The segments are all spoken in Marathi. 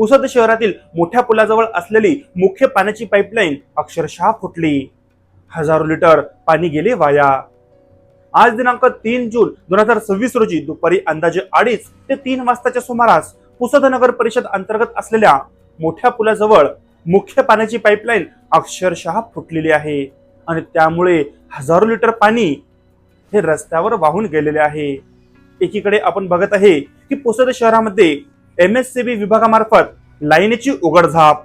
पुसद शहरातील मोठ्या पुलाजवळ असलेली मुख्य पाण्याची पाईपलाईन अक्षरशः फुटली। हजारो लिटर पाणी गेले वाया। आज दिनांक 3 जून 2026 रोजी दुपारी अंदाजे 2:30 ते 3 वाजताच्या सुमारास पुसद नगर परिषद अंतर्गत असलेल्या मोठ्या पुलाजवळ मुख्य पाण्याची पाईपलाईन अक्षरशः फुटलेली आहे आणि त्यामुळे हजारो लिटर पाणी हे रस्त्यावर वाहून गेलेले आहे। एकीकडे आपण बघत आहे की पुसद शहरामध्ये MSCB विभागामार्फत लाईनीची उघडझाप,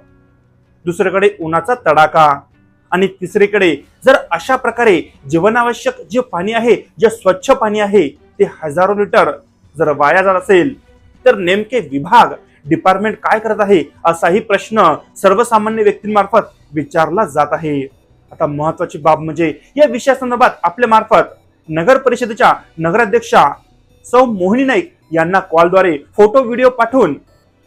दुसरीकडे उन्हाचा तडाखा आणि तिसरीकडे जर अशा प्रकारे जीवनावश्यक जे पाणी आहे, जे स्वच्छ पाणी आहे ते हजारो लिटर जर वाया जात असेल तर नेमके विभाग डिपार्टमेंट काय करत आहे असाही प्रश्न सर्वसामान्य व्यक्तींमार्फत विचारला जात आहे। आता महत्वाची बाब म्हणजे या विषयासंदर्भात आपल्या मार्फत नगर परिषदेच्या नगराध्यक्षा सौ मोहिनी नाईक यांना कॉलद्वारे फोटो व्हिडिओ पाठवून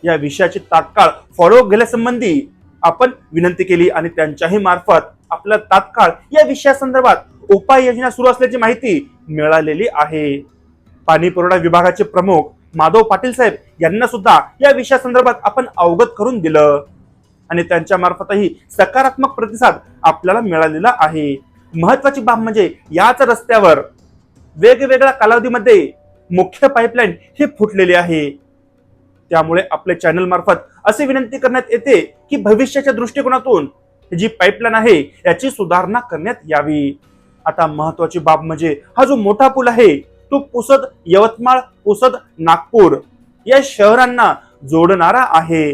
या विषयाची तात्काळ फॉलो घेण्यासंबंधी आपण विनंती केली आणि त्यांच्याही मार्फत आपल्याला तात्काळ या विषयासंदर्भात उपाययोजना सुरू असल्याची माहिती मिळालेली आहे। पाणी पुरवठा विभागाचे प्रमुख माधव पाटील साहेब यांना सुद्धा या विषयासंदर्भात आपण अवगत करून दिलं आणि त्यांच्या मार्फतही सकारात्मक प्रतिसाद आपल्याला मिळालेला आहे। महत्वाची बाब म्हणजे याच रस्त्यावर वेगवेगळ्या कालावधीमध्ये मुख्य पाईपलाईन ही फुटलेली आहे। त्यामुळे आपल्या चॅनल मार्फत अशी विनंती करण्यात येते की भविष्याच्या दृष्टिकोनातून जी पाईपलाईन आहे याची सुधारणा करण्यात यावी। आता महत्वाची बाब म्हणजे हा जो मोठा पूल आहे तो पुसद, यवतमाळ, पुसद, नागपूर या शहरांना जोडणारा आहे।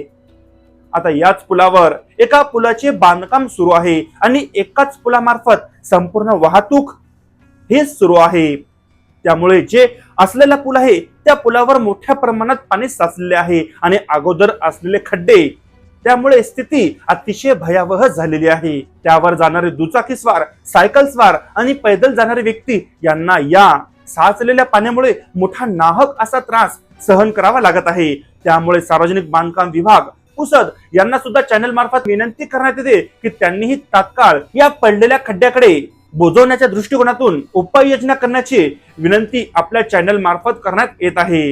आता याच पुलावर एका पुलाचे बांधकाम सुरू आहे आणि एकाच पुलामार्फत संपूर्ण वाहतूक हे सुरू आहे। त्यामुळे जे असलेला पूल आहे त्या पुलावर मोठ्या प्रमाणात पाणी साचलेले आहे आणि अगोदर असलेले खड्डे, त्यामुळे स्थिती अतिशय भयावह झालेली आहे। त्यावर जाणारे दुचाकीस्वार, सायकलस्वार आणि पैदल जाणारे व्यक्ती यांना या साचलेल्या पाण्यामुळे मोठा नाहक असा त्रास सहन करावा लागत आहे। त्यामुळे सार्वजनिक बांधकाम विभाग पुसद यांना सुद्धा चॅनल मार्फत विनंती करण्यात येते की त्यांनीही तात्काळ या पडलेल्या खड्ड्याकडे बुजवण्याच्या दृष्टिकोनातून उपाययोजना करण्याची विनंती आपल्या चॅनल मार्फत करण्यात येत आहे।